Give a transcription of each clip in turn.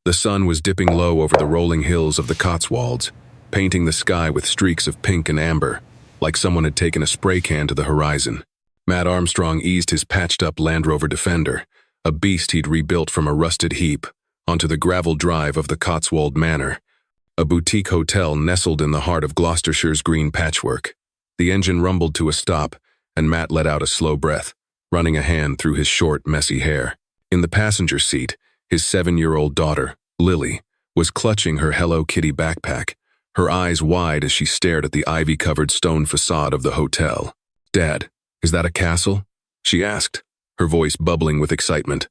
The sun was dipping low over the rolling hills of the Cotswolds, painting the sky with streaks of pink and amber, like someone had taken a spray can to the horizon. Matt Armstrong eased his patched-up Land Rover Defender, a beast he'd rebuilt from a rusted heap, onto the gravel drive of the Cotswold Manor, a boutique hotel nestled in the heart of Gloucestershire's green patchwork. The engine rumbled to a stop, and Matt let out a slow breath, running a hand through his short, messy hair. In the passenger seat, his 7-year-old daughter, Lily, was clutching her Hello Kitty backpack, her eyes wide as she stared at the ivy-covered stone facade of the hotel. "Dad, is that a castle?" she asked, her voice bubbling with excitement.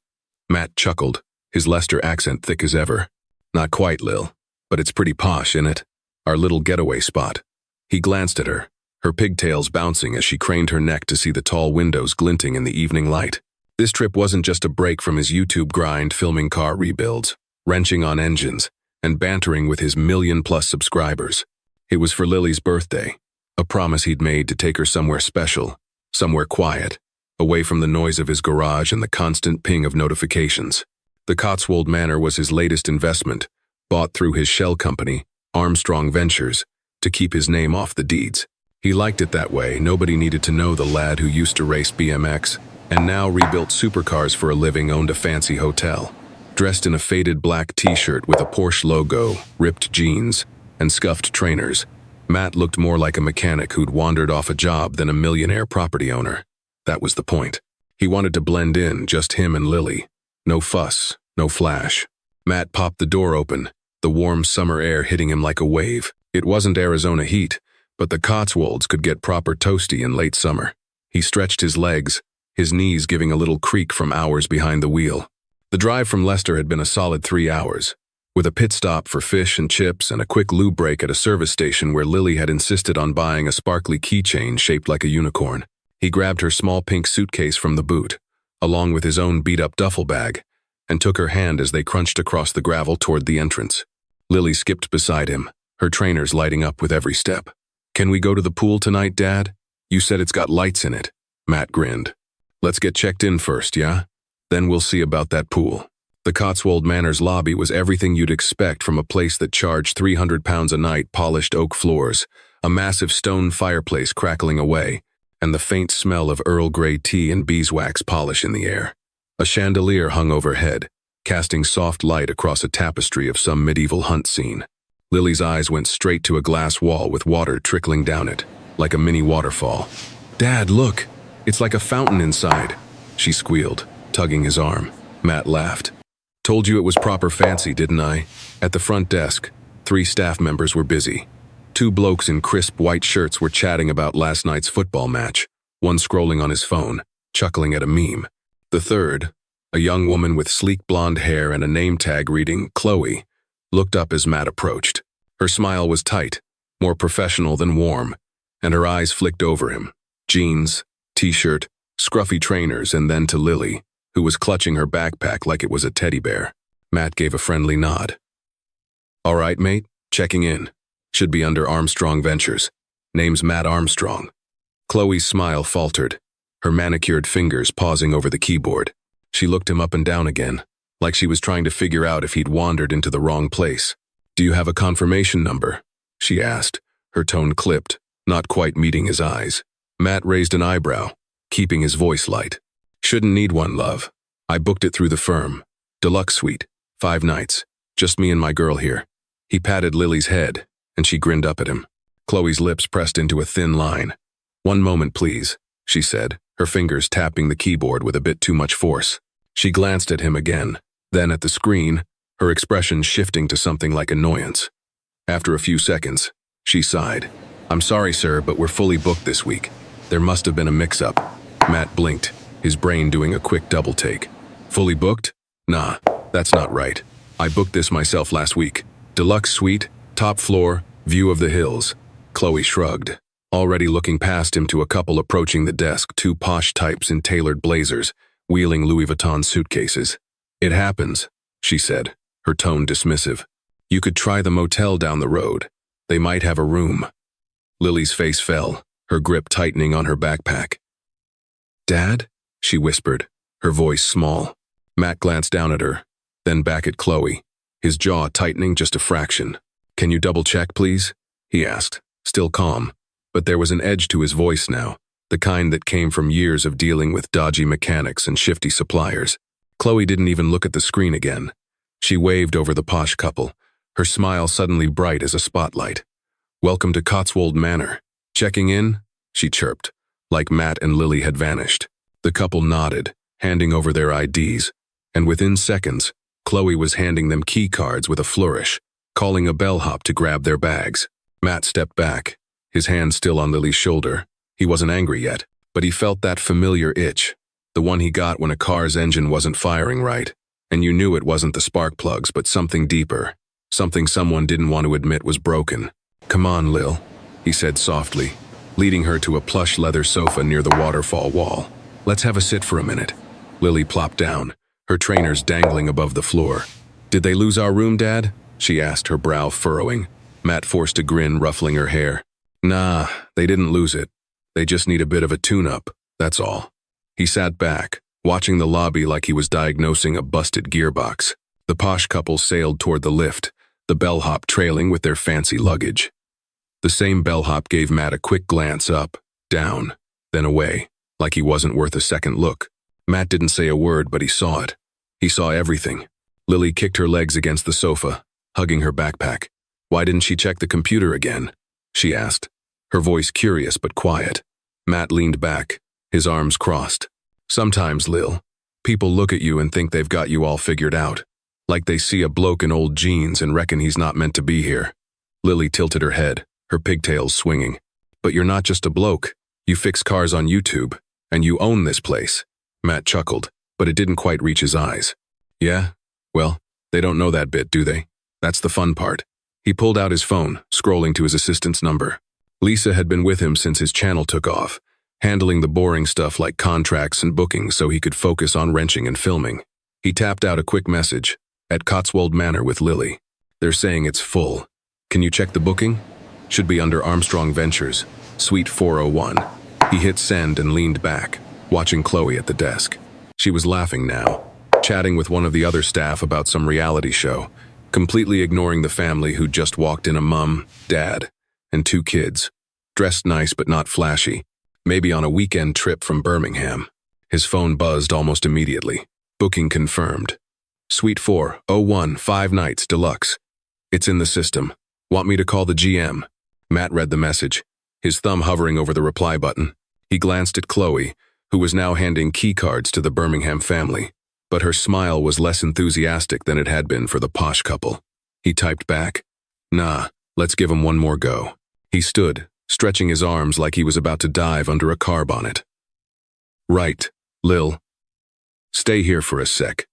Matt chuckled, his Leicester accent thick as ever. "Not quite, Lil, but it's pretty posh, innit? Our little getaway spot." He glanced at her, her pigtails bouncing as she craned her neck to see the tall windows glinting in the evening light. This trip wasn't just a break from his YouTube grind filming car rebuilds, wrenching on engines, and bantering with his million-plus subscribers. It was for Lily's birthday, a promise he'd made to take her somewhere special, somewhere quiet, away from the noise of his garage and the constant ping of notifications. The Cotswold Manor was his latest investment, bought through his shell company, Armstrong Ventures, to keep his name off the deeds. He liked it that way. Nobody needed to know the lad who used to race BMX and now rebuilt supercars for a living owned a fancy hotel. Dressed in a faded black t-shirt with a Porsche logo, ripped jeans, and scuffed trainers, Matt looked more like a mechanic who'd wandered off a job than a millionaire property owner. That was the point. He wanted to blend in, just him and Lily. No fuss, no flash. Matt popped the door open, the warm summer air hitting him like a wave. It wasn't Arizona heat, but the Cotswolds could get proper toasty in late summer. He stretched his legs, his knees giving a little creak from hours behind the wheel. The drive from Leicester had been a solid 3 hours, with a pit stop for fish and chips and a quick lube break at a service station where Lily had insisted on buying a sparkly keychain shaped like a unicorn. He grabbed her small pink suitcase from the boot, along with his own beat-up duffel bag, and took her hand as they crunched across the gravel toward the entrance. Lily skipped beside him, her trainers lighting up with every step. "Can we go to the pool tonight, Dad? You said it's got lights in it." Matt grinned. "Let's get checked in first, yeah? Then we'll see about that pool." The Cotswold Manor's lobby was everything you'd expect from a place that charged £300 a night, polished oak floors, a massive stone fireplace crackling away, and the faint smell of Earl Grey tea and beeswax polish in the air. A chandelier hung overhead, casting soft light across a tapestry of some medieval hunt scene. Lily's eyes went straight to a glass wall with water trickling down it, like a mini waterfall. "Dad, look! It's like a fountain inside," she squealed, tugging his arm. Matt laughed. "Told you it was proper fancy, didn't I?" At the front desk, 3 staff members were busy. 2 blokes in crisp white shirts were chatting about last night's football match, one scrolling on his phone, chuckling at a meme. The third, a young woman with sleek blonde hair and a name tag reading Chloe, looked up as Matt approached. Her smile was tight, more professional than warm, and her eyes flicked over him. Jeans, t-shirt, scruffy trainers, and then to Lily, who was clutching her backpack like it was a teddy bear. Matt gave a friendly nod. "All right, mate, checking in. Should be under Armstrong Ventures. Name's Matt Armstrong." Chloe's smile faltered, her manicured fingers pausing over the keyboard. She looked him up and down again, like she was trying to figure out if he'd wandered into the wrong place. "Do you have a confirmation number?" she asked, her tone clipped, not quite meeting his eyes. Matt raised an eyebrow, keeping his voice light. "Shouldn't need one, love. I booked it through the firm. Deluxe suite, 5 nights. Just me and my girl here." He patted Lily's head, and she grinned up at him. Chloe's lips pressed into a thin line. "One moment, please," she said, her fingers tapping the keyboard with a bit too much force. She glanced at him again, then at the screen, her expression shifting to something like annoyance. After a few seconds, she sighed. "I'm sorry, sir, but we're fully booked this week. There must have been a mix-up." Matt blinked, his brain doing a quick double take. "Fully booked? Nah, that's not right. I booked this myself last week. Deluxe suite, top floor, view of the hills." Chloe shrugged, already looking past him to a couple approaching the desk, 2 posh types in tailored blazers, wheeling Louis Vuitton suitcases. "It happens," she said, her tone dismissive. "You could try the motel down the road. They might have a room." Lily's face fell, her grip tightening on her backpack. "Dad?" she whispered, her voice small. Matt glanced down at her, then back at Chloe, his jaw tightening just a fraction. "Can you double-check, please?" he asked, still calm. But there was an edge to his voice now, the kind that came from years of dealing with dodgy mechanics and shifty suppliers. Chloe didn't even look at the screen again. She waved over the posh couple, her smile suddenly bright as a spotlight. "Welcome to Cotswold Manor. Checking in?" she chirped, like Matt and Lily had vanished. The couple nodded, handing over their IDs, and within seconds, Chloe was handing them key cards with a flourish, calling a bellhop to grab their bags. Matt stepped back, his hand still on Lily's shoulder. He wasn't angry yet, but he felt that familiar itch, the one he got when a car's engine wasn't firing right, and you knew it wasn't the spark plugs but something deeper, something someone didn't want to admit was broken. "Come on, Lil," he said softly, leading her to a plush leather sofa near the waterfall wall. "Let's have a sit for a minute." Lily plopped down, her trainers dangling above the floor. "Did they lose our room, Dad?" she asked, her brow furrowing. Matt forced a grin, ruffling her hair. "Nah, they didn't lose it. They just need a bit of a tune-up, that's all." He sat back, watching the lobby like he was diagnosing a busted gearbox. The posh couple sailed toward the lift, the bellhop trailing with their fancy luggage. The same bellhop gave Matt a quick glance up, down, then away, like he wasn't worth a second look. Matt didn't say a word, but he saw it. He saw everything. Lily kicked her legs against the sofa, hugging her backpack. "Why didn't she check the computer again?" she asked, her voice curious but quiet. Matt leaned back, his arms crossed. "Sometimes, Lil, people look at you and think they've got you all figured out, like they see a bloke in old jeans and reckon he's not meant to be here." Lily tilted her head, her pigtails swinging. "But you're not just a bloke. You fix cars on YouTube, and you own this place." Matt chuckled, but it didn't quite reach his eyes. "Yeah? Well, they don't know that bit, do they? That's the fun part." He pulled out his phone, scrolling to his assistant's number. Lisa had been with him since his channel took off, handling the boring stuff like contracts and bookings so he could focus on wrenching and filming. He tapped out a quick message. "At Cotswold Manor with Lily. They're saying it's full. Can you check the booking? Should be under Armstrong Ventures, Suite 401. He hit send and leaned back, watching Chloe at the desk. She was laughing now, chatting with one of the other staff about some reality show, completely ignoring the family who'd just walked in, a mum, dad, and 2 kids, dressed nice but not flashy, maybe on a weekend trip from Birmingham. His phone buzzed almost immediately. "Booking confirmed. Suite 401, 5 nights, deluxe. It's in the system. Want me to call the GM?" Matt read the message, his thumb hovering over the reply button. He glanced at Chloe, who was now handing key cards to the Birmingham family, but her smile was less enthusiastic than it had been for the posh couple. He typed back, "Nah, let's give 'em one more go." He stood, stretching his arms like he was about to dive under a car bonnet. "Right, Lil. Stay here for a sec.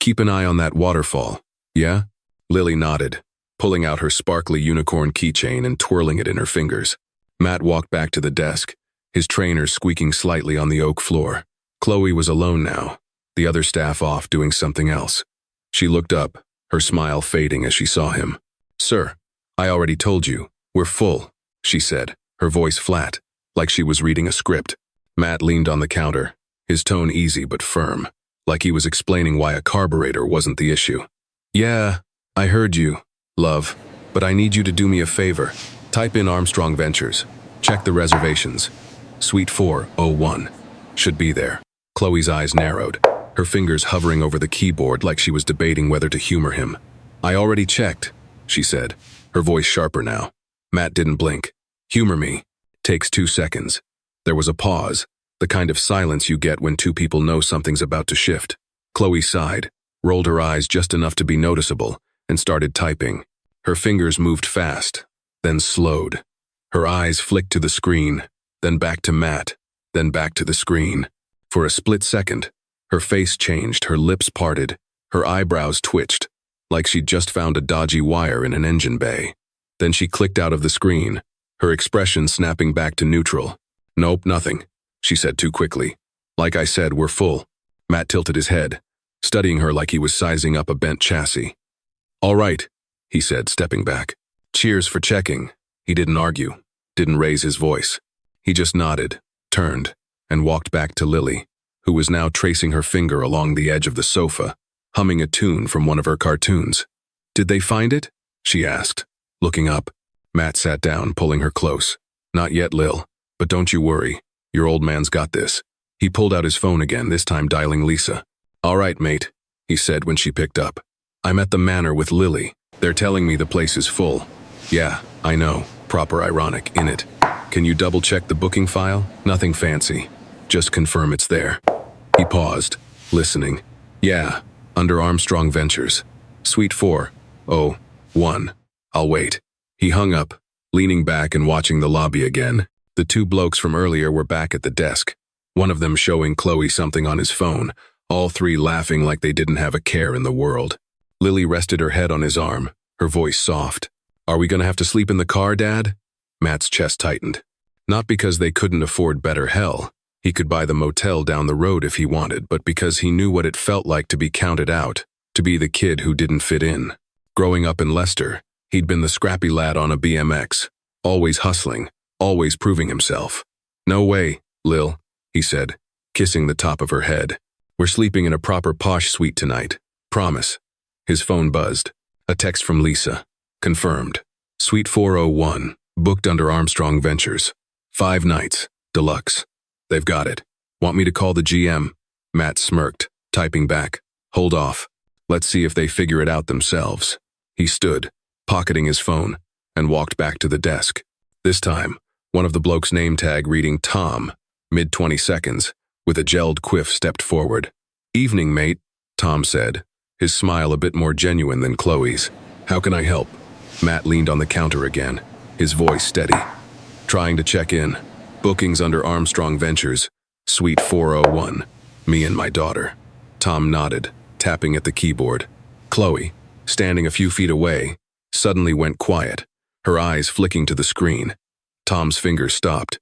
Keep an eye on that waterfall, yeah?" Lily nodded, pulling out her sparkly unicorn keychain and twirling it in her fingers. Matt walked back to the desk, his trainers squeaking slightly on the oak floor. Chloe was alone now, the other staff off doing something else. She looked up, her smile fading as she saw him. "Sir, I already told you, we're full," she said, her voice flat, like she was reading a script. Matt leaned on the counter, his tone easy but firm, like he was explaining why a carburetor wasn't the issue. "Yeah, I heard you, love, but I need you to do me a favor. Type in Armstrong Ventures. Check the reservations. Suite 401. Should be there." Chloe's eyes narrowed, her fingers hovering over the keyboard like she was debating whether to humor him. "I already checked," she said, her voice sharper now. Matt didn't blink. "Humor me. Takes 2 seconds." There was a pause, the kind of silence you get when 2 people know something's about to shift. Chloe sighed, rolled her eyes just enough to be noticeable, and started typing. Her fingers moved fast, then slowed. Her eyes flicked to the screen, then back to Matt, then back to the screen. For a split second, her face changed, her lips parted, her eyebrows twitched, like she'd just found a dodgy wire in an engine bay. Then she clicked out of the screen, her expression snapping back to neutral. "Nope, nothing," she said too quickly. "Like I said, we're full." Matt tilted his head, studying her like he was sizing up a bent chassis. "All right," he said, stepping back. "Cheers for checking." He didn't argue, didn't raise his voice. He just nodded, turned, and walked back to Lily, who was now tracing her finger along the edge of the sofa, humming a tune from one of her cartoons. Did they find it? She asked, looking up. Matt sat down, pulling her close. Not yet, Lil, but don't you worry. Your old man's got this. He pulled out his phone again, this time dialing Lisa. All right, mate, he said when she picked up. I'm at the manor with Lily. They're telling me the place is full. Yeah, I know. Proper ironic, innit? Can you double-check the booking file? Nothing fancy. Just confirm it's there. He paused, listening. Yeah, under Armstrong Ventures. Suite 401. I'll wait. He hung up, leaning back and watching the lobby again. The two blokes from earlier were back at the desk, one of them showing Chloe something on his phone, all three laughing like they didn't have a care in the world. Lily rested her head on his arm, her voice soft. Are we gonna have to sleep in the car, Dad? Matt's chest tightened. Not because they couldn't afford better hell. He could buy the motel down the road if he wanted, but because he knew what it felt like to be counted out, to be the kid who didn't fit in. Growing up in Leicester, he'd been the scrappy lad on a BMX, always hustling, always proving himself. No way, Lil, he said, kissing the top of her head. We're sleeping in a proper posh suite tonight. Promise. His phone buzzed. A text from Lisa. Confirmed. Suite 401, booked under Armstrong Ventures. 5 nights, deluxe. They've got it. Want me to call the GM? Matt smirked, typing back. Hold off. Let's see if they figure it out themselves. He stood, pocketing his phone, and walked back to the desk. This time, one of the bloke's name tag reading Tom, mid-20 seconds, with a gelled quiff stepped forward. Evening, mate, Tom said, his smile a bit more genuine than Chloe's. How can I help? Matt leaned on the counter again, his voice steady. Trying to check in. Bookings under Armstrong Ventures, Suite 401. Me and my daughter. Tom nodded, tapping at the keyboard. Chloe, standing a few feet away, suddenly went quiet, her eyes flicking to the screen. Tom's fingers stopped.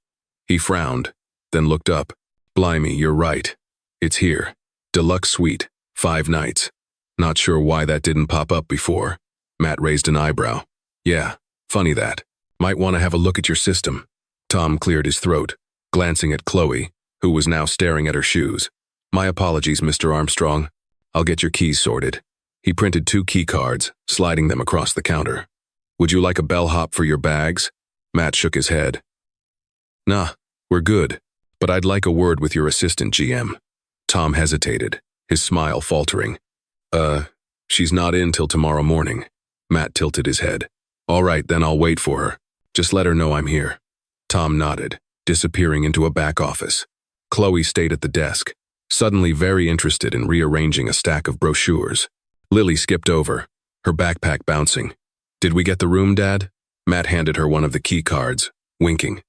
He frowned, then looked up. Blimey, you're right. It's here. Deluxe suite, 5 nights. Not sure why that didn't pop up before. Matt raised an eyebrow. Yeah, funny that. Might want to have a look at your system. Tom cleared his throat, glancing at Chloe, who was now staring at her shoes. My apologies, Mr. Armstrong. I'll get your keys sorted. He printed 2 key cards, sliding them across the counter. Would you like a bellhop for your bags? Matt shook his head. Nah, we're good, but I'd like a word with your assistant GM. Tom hesitated, his smile faltering. She's not in till tomorrow morning. Matt tilted his head. All right, then I'll wait for her. Just let her know I'm here. Tom nodded, disappearing into a back office. Chloe stayed at the desk, suddenly very interested in rearranging a stack of brochures. Lily skipped over, her backpack bouncing. Did we get the room, Dad? Matt handed her one of the key cards, winking.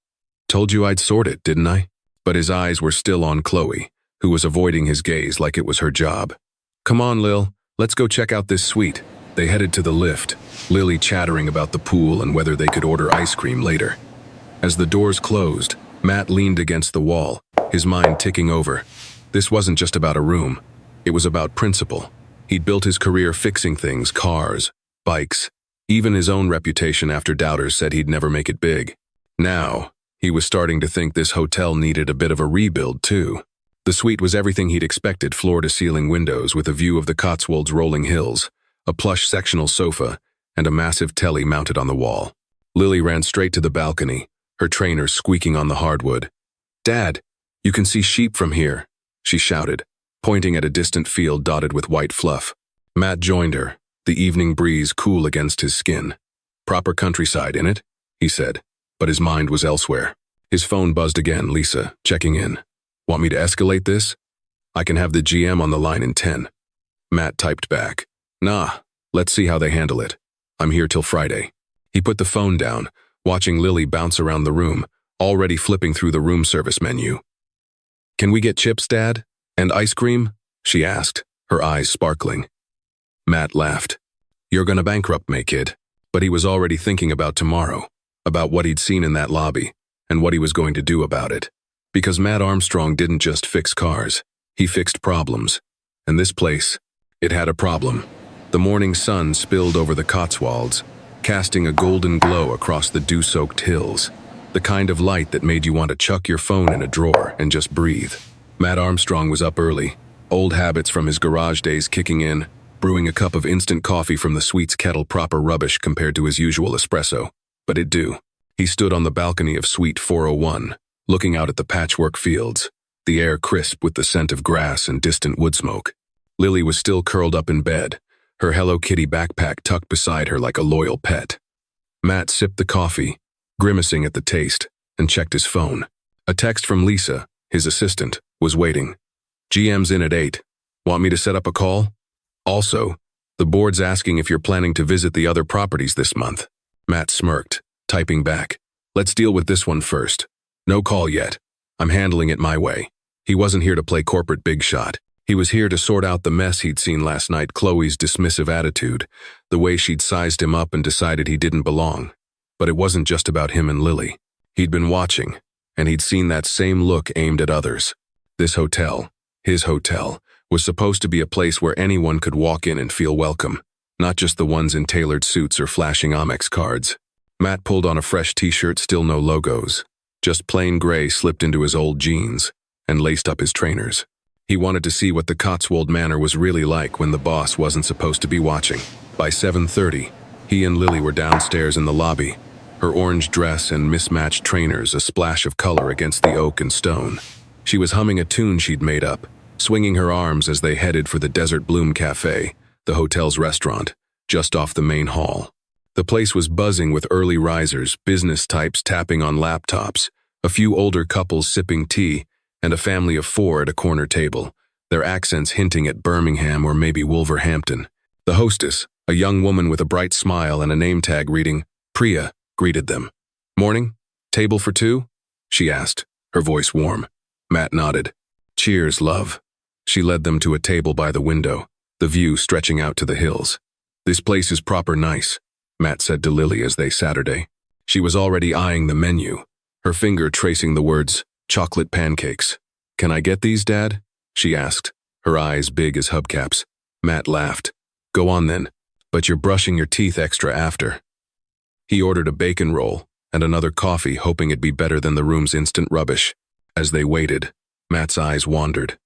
Told you I'd sort it, didn't I? But his eyes were still on Chloe, who was avoiding his gaze like it was her job. Come on, Lil, let's go check out this suite. They headed to the lift, Lily chattering about the pool and whether they could order ice cream later. As the doors closed, Matt leaned against the wall, his mind ticking over. This wasn't just about a room. It was about principle. He'd built his career fixing things, cars, bikes, even his own reputation after doubters said he'd never make it big. Now, he was starting to think this hotel needed a bit of a rebuild, too. The suite was everything he'd expected, floor-to-ceiling windows with a view of the Cotswold's rolling hills, a plush sectional sofa, and a massive telly mounted on the wall. Lily ran straight to the balcony, her trainers squeaking on the hardwood. Dad, you can see sheep from here, she shouted, pointing at a distant field dotted with white fluff. Matt joined her, the evening breeze cool against his skin. Proper countryside, innit? He said, but his mind was elsewhere. His phone buzzed again, Lisa, checking in. Want me to escalate this? I can have the GM on the line in 10. Matt typed back. Nah, let's see how they handle it. I'm here till Friday. He put the phone down, watching Lily bounce around the room, already flipping through the room service menu. Can we get chips, Dad? And ice cream? She asked, her eyes sparkling. Matt laughed. You're gonna bankrupt me, kid. But he was already thinking about tomorrow, about what he'd seen in that lobby, and what he was going to do about it. Because Matt Armstrong didn't just fix cars, he fixed problems. And this place, it had a problem. The morning sun spilled over the Cotswolds, casting a golden glow across the dew-soaked hills, the kind of light that made you want to chuck your phone in a drawer and just breathe. Matt Armstrong was up early, old habits from his garage days kicking in, Brewing a cup of instant coffee from the Sweet's kettle proper rubbish compared to his usual espresso, but it do. He stood on the balcony of Suite 401, looking out at the patchwork fields, the air crisp with the scent of grass and distant wood smoke. Lily was still curled up in bed, her Hello Kitty backpack tucked beside her like a loyal pet. Matt sipped the coffee, grimacing at the taste, and checked his phone. A text from Lisa, his assistant, was waiting. GM's in at 8. Want me to set up a call? Also, the board's asking if you're planning to visit the other properties this month. Matt smirked, typing back. Let's deal with this one first. No call yet. I'm handling it my way. He wasn't here to play corporate big shot. He was here to sort out the mess he'd seen last night, Chloe's dismissive attitude, the way she'd sized him up and decided he didn't belong. But it wasn't just about him and Lily. He'd been watching, and he'd seen that same look aimed at others. This hotel, his hotel, was supposed to be a place where anyone could walk in and feel welcome, not just the ones in tailored suits or flashing Amex cards. Matt pulled on a fresh t-shirt, still no logos, just plain gray slipped into his old jeans, and laced up his trainers. He wanted to see what the Cotswold Manor was really like when the boss wasn't supposed to be watching. By 7:30, he and Lily were downstairs in the lobby, her orange dress and mismatched trainers a splash of color against the oak and stone. She was humming a tune she'd made up, swinging her arms as they headed for the Desert Bloom Cafe, the hotel's restaurant, just off the main hall. The place was buzzing with early risers, business types tapping on laptops, a few older couples sipping tea, and a family of 4 at a corner table, their accents hinting at Birmingham or maybe Wolverhampton. The hostess, a young woman with a bright smile and a name tag reading, Priya, greeted them. Morning? Table for 2? She asked, her voice warm. Matt nodded. Cheers, love. She led them to a table by the window, the view stretching out to the hills. This place is proper nice, Matt said to Lily as they Saturday. She was already eyeing the menu, her finger tracing the words, chocolate pancakes. Can I get these, Dad? She asked, her eyes big as hubcaps. Matt laughed. Go on then, but you're brushing your teeth extra after. He ordered a bacon roll and another coffee, hoping it'd be better than the room's instant rubbish. As they waited, Matt's eyes wandered.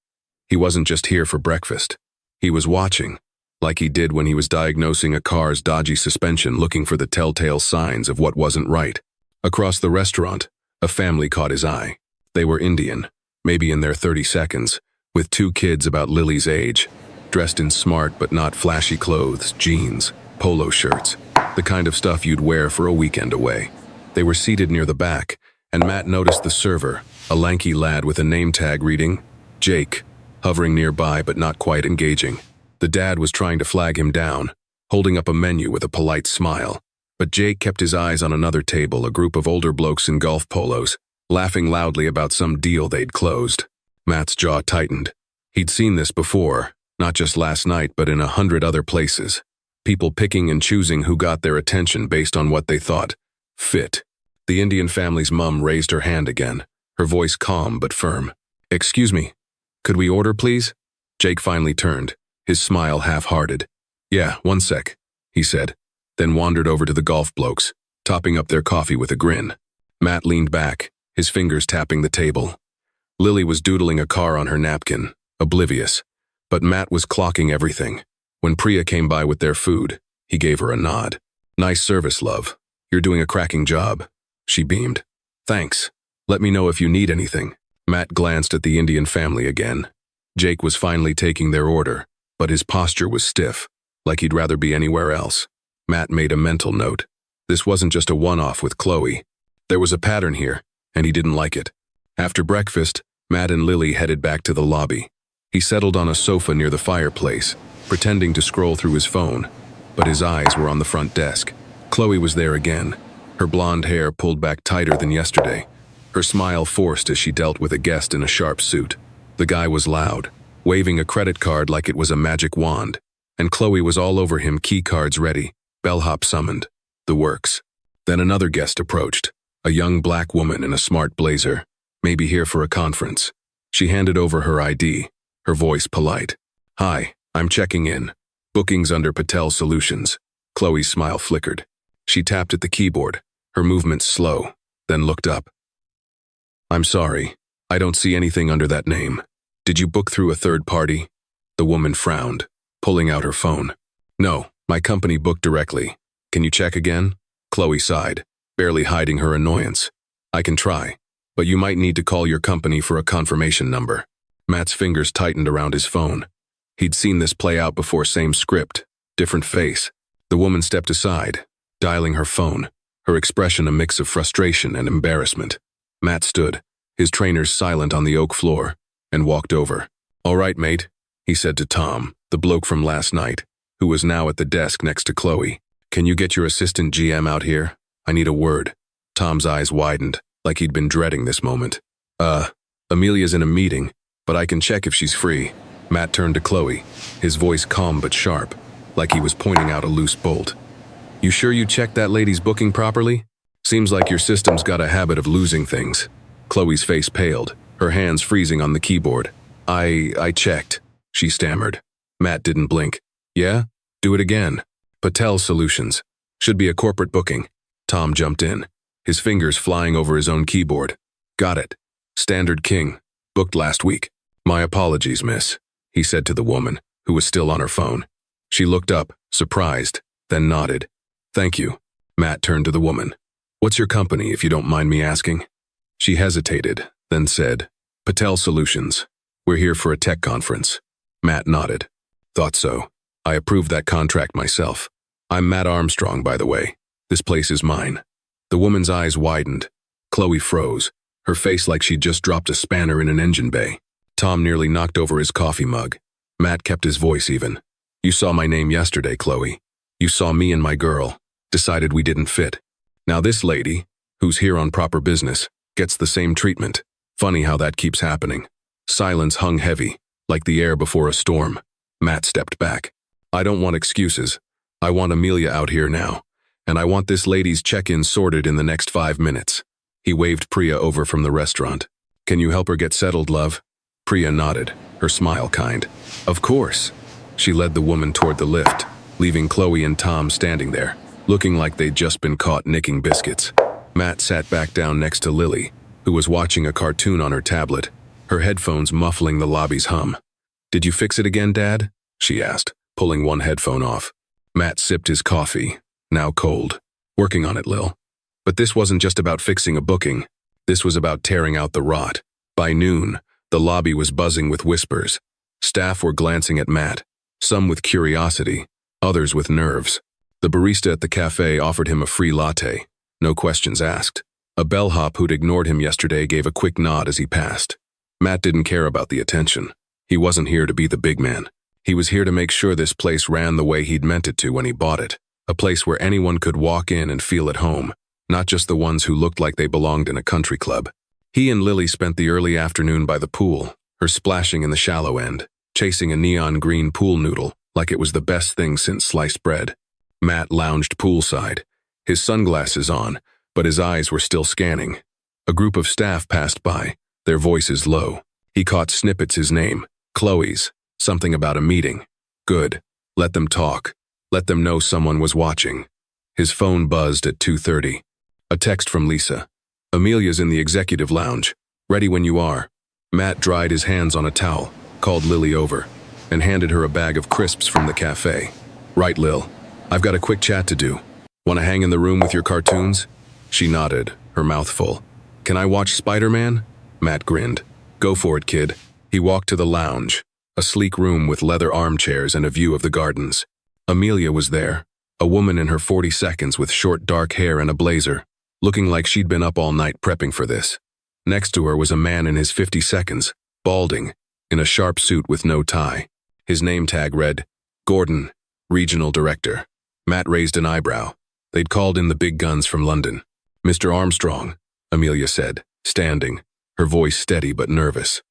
He wasn't just here for breakfast. He was watching, like he did when he was diagnosing a car's dodgy suspension, looking for the telltale signs of what wasn't right. Across the restaurant, a family caught his eye. They were Indian, maybe in their 32s, with 2 kids about Lily's age, dressed in smart but not flashy clothes, jeans, polo shirts, the kind of stuff you'd wear for a weekend away. They were seated near the back, and Matt noticed the server, a lanky lad with a name tag reading, Jake, hovering nearby but not quite engaging. The dad was trying to flag him down, holding up a menu with a polite smile. But Jake kept his eyes on another table, a group of older blokes in golf polos, laughing loudly about some deal they'd closed. Matt's jaw tightened. He'd seen this before, not just last night but in 100 other places. People picking and choosing who got their attention based on what they thought fit. The Indian family's mum raised her hand again, her voice calm but firm. Excuse me, could we order, please? Jake finally turned, his smile half-hearted. Yeah, one sec, he said, then wandered over to the golf blokes, topping up their coffee with a grin. Matt leaned back, his fingers tapping the table. Lily was doodling a car on her napkin, oblivious, but Matt was clocking everything. When Priya came by with their food, he gave her a nod. Nice service, love. You're doing a cracking job. She beamed. Thanks. Let me know if you need anything. Matt glanced at the Indian family again. Jake was finally taking their order, but his posture was stiff, like he'd rather be anywhere else. Matt made a mental note. This wasn't just a one-off with Chloe. There was a pattern here, and he didn't like it. After breakfast, Matt and Lily headed back to the lobby. He settled on a sofa near the fireplace, pretending to scroll through his phone, but his eyes were on the front desk. Chloe was there again, her blonde hair pulled back tighter than yesterday, her smile forced as she dealt with a guest in a sharp suit. The guy was loud, waving a credit card like it was a magic wand, and Chloe was all over him, key cards ready, bellhop summoned, the works. Then another guest approached, a young black woman in a smart blazer, maybe here for a conference. She handed over her ID, her voice polite. Hi, I'm checking in. Bookings under Patel Solutions. Chloe's smile flickered. She tapped at the keyboard, her movements slow, then looked up. I'm sorry, I don't see anything under that name. Did you book through a third party? The woman frowned. pulling out her phone. No, my company booked directly. Can you check again? Chloe sighed, barely hiding her annoyance. I can try, but you might need to call your company for a confirmation number. Matt's fingers tightened around his phone. He'd seen this play out before, same script, different face. The woman stepped aside, dialing her phone, her expression a mix of frustration and embarrassment. Matt stood, his trainers silent on the oak floor, and walked over. All right, mate, he said to Tom, the bloke from last night, who was now at the desk next to Chloe. Can you get your assistant GM out here? I need a word. Tom's eyes widened, like he'd been dreading this moment. Amelia's in a meeting, but I can check if she's free. Matt turned to Chloe, his voice calm but sharp, like he was pointing out a loose bolt. You sure you checked that lady's booking properly? Seems like your system's got a habit of losing things. Chloe's face paled, her hands freezing on the keyboard. I checked, she stammered. Matt didn't blink. Yeah? Do it again. Patel Solutions. Should be a corporate booking. Tom jumped in, his fingers flying over his own keyboard. Got it. Standard King. Booked last week. My apologies, miss, he said to the woman, who was still on her phone. She looked up, surprised, then nodded. Thank you. Matt turned to the woman. What's your company, if you don't mind me asking? She hesitated, then said, Patel Solutions. We're here for a tech conference. Matt nodded. Thought so. I approved that contract myself. I'm Matt Armstrong, by the way. This place is mine. The woman's eyes widened. Chloe froze, her face like she'd just dropped a spanner in an engine bay. Tom nearly knocked over his coffee mug. Matt kept his voice even. You saw my name yesterday, Chloe. You saw me and my girl. Decided we didn't fit. Now this lady, who's here on proper business, gets the same treatment. Funny how that keeps happening. Silence hung heavy, like the air before a storm. Matt stepped back. I don't want excuses. I want Amelia out here now, and I want this lady's check-in sorted in the next 5 minutes. He waved Priya over from the restaurant. Can you help her get settled, love? Priya nodded, her smile kind. Of course. She led the woman toward the lift, leaving Chloe and Tom standing there, looking like they'd just been caught nicking biscuits. Matt sat back down next to Lily, who was watching a cartoon on her tablet, her headphones muffling the lobby's hum. Did you fix it again, Dad? She asked, pulling one headphone off. Matt sipped his coffee, now cold. Working on it, Lil. But this wasn't just about fixing a booking. This was about tearing out the rot. By noon, the lobby was buzzing with whispers. Staff were glancing at Matt, some with curiosity, others with nerves. The barista at the cafe offered him a free latte, no questions asked. A bellhop who'd ignored him yesterday gave a quick nod as he passed. Matt didn't care about the attention. He wasn't here to be the big man. He was here to make sure this place ran the way he'd meant it to when he bought it. A place where anyone could walk in and feel at home, not just the ones who looked like they belonged in a country club. He and Lily spent the early afternoon by the pool, her splashing in the shallow end, chasing a neon green pool noodle like it was the best thing since sliced bread. Matt lounged poolside, his sunglasses on, but his eyes were still scanning. A group of staff passed by, their voices low. He caught snippets his name, Chloe's, something about a meeting. Good. Let them talk. Let them know someone was watching. His phone buzzed at 2:30. A text from Lisa. Amelia's in the executive lounge. Ready when you are. Matt dried his hands on a towel, called Lily over, and handed her a bag of crisps from the cafe. Right, Lil. I've got a quick chat to do. Want to hang in the room with your cartoons? She nodded, her mouth full. Can I watch Spider-Man? Matt grinned. Go for it, kid. He walked to the lounge, a sleek room with leather armchairs and a view of the gardens. Amelia was there, a woman in her 40s with short dark hair and a blazer, looking like she'd been up all night prepping for this. Next to her was a man in his 50s, balding, in a sharp suit with no tie. His name tag read, Gordon, Regional Director. Matt raised an eyebrow. They'd called in the big guns from London. Mr. Armstrong, Amelia said, standing, her voice steady but nervous.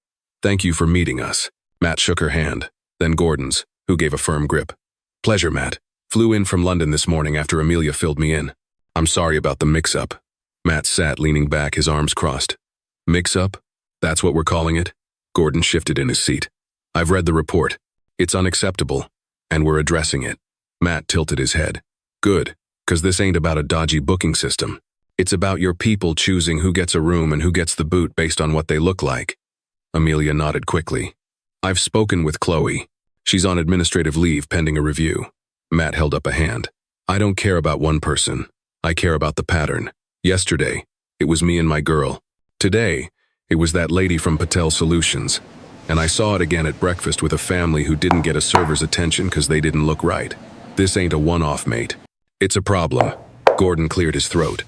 Thank you for meeting us. Matt shook her hand, then Gordon's, who gave a firm grip. Pleasure, Matt. Flew in from London this morning after Amelia filled me in. I'm sorry about the mix-up. Matt sat leaning back, his arms crossed. Mix-up? That's what we're calling it? Gordon shifted in his seat. I've read the report. It's unacceptable, and we're addressing it. Matt tilted his head. Good, 'cause this ain't about a dodgy booking system. It's about your people choosing who gets a room and who gets the boot based on what they look like. Amelia nodded quickly. I've spoken with Chloe. She's on administrative leave pending a review. Matt held up a hand. I don't care about one person. I care about the pattern. Yesterday, it was me and my girl. Today, it was that lady from Patel Solutions. And I saw it again at breakfast with a family who didn't get a server's attention because they didn't look right. This ain't a one-off, mate. It's a problem. Gordon cleared his throat.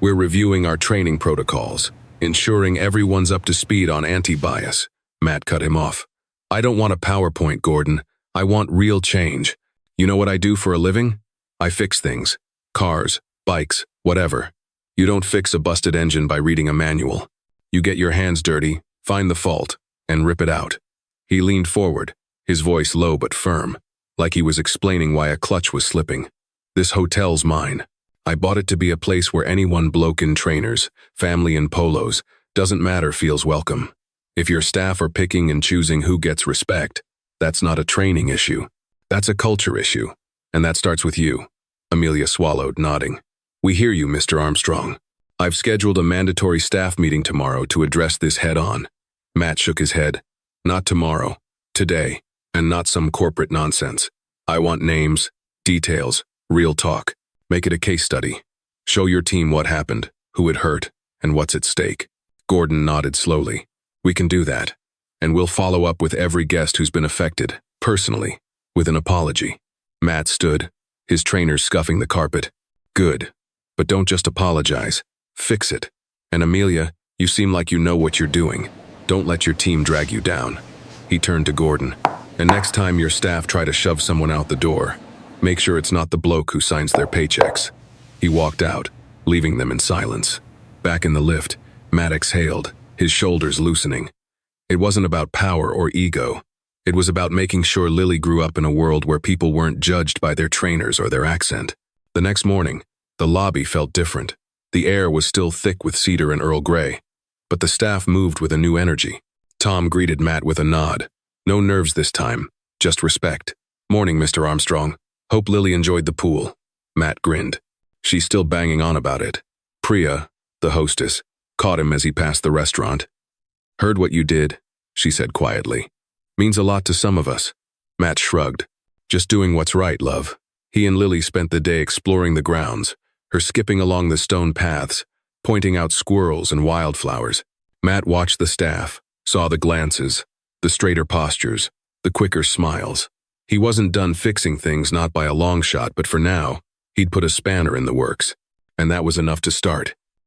We're reviewing our training protocols, ensuring everyone's up to speed on anti-bias. Matt cut him off. I don't want a PowerPoint, Gordon. I want real change. You know what I do for a living? I fix things. Cars, bikes, whatever. You don't fix a busted engine by reading a manual. You get your hands dirty, find the fault, and rip it out. He leaned forward, his voice low but firm, like he was explaining why a clutch was slipping. This hotel's mine. I bought it to be a place where anyone bloke in trainers, family in polos, doesn't matter, feels welcome. If your staff are picking and choosing who gets respect, that's not a training issue. That's a culture issue. And that starts with you. Amelia swallowed, nodding. We hear you, Mr. Armstrong. I've scheduled a mandatory staff meeting tomorrow to address this head-on. Matt shook his head. Not tomorrow. Today. And not some corporate nonsense. I want names, details, real talk. Make it a case study. Show your team what happened, who it hurt, and what's at stake. Gordon nodded slowly. We can do that. And we'll follow up with every guest who's been affected, personally, with an apology. Matt stood, his trainers scuffing the carpet. Good. But don't just apologize. Fix it. And Amelia, you seem like you know what you're doing. Don't let your team drag you down. He turned to Gordon. And next time your staff try to shove someone out the door, make sure it's not the bloke who signs their paychecks. He walked out, leaving them in silence. Back in the lift, Matt exhaled, his shoulders loosening. It wasn't about power or ego. It was about making sure Lily grew up in a world where people weren't judged by their trainers or their accent. The next morning, the lobby felt different. The air was still thick with cedar and Earl Grey, but the staff moved with a new energy. Tom greeted Matt with a nod. No nerves this time, just respect. Morning, Mr. Armstrong. Hope Lily enjoyed the pool. Matt grinned. She's still banging on about it. Priya, the hostess, caught him as he passed the restaurant. Heard what you did, she said quietly. Means a lot to some of us. Matt shrugged. Just doing what's right, love. He and Lily spent the day exploring the grounds, her skipping along the stone paths, pointing out squirrels and wildflowers. Matt watched the staff, saw the glances, the straighter postures, the quicker smiles. He wasn't done fixing things, not by a long shot, but for now, he'd put a spanner in the works. And that was enough to start.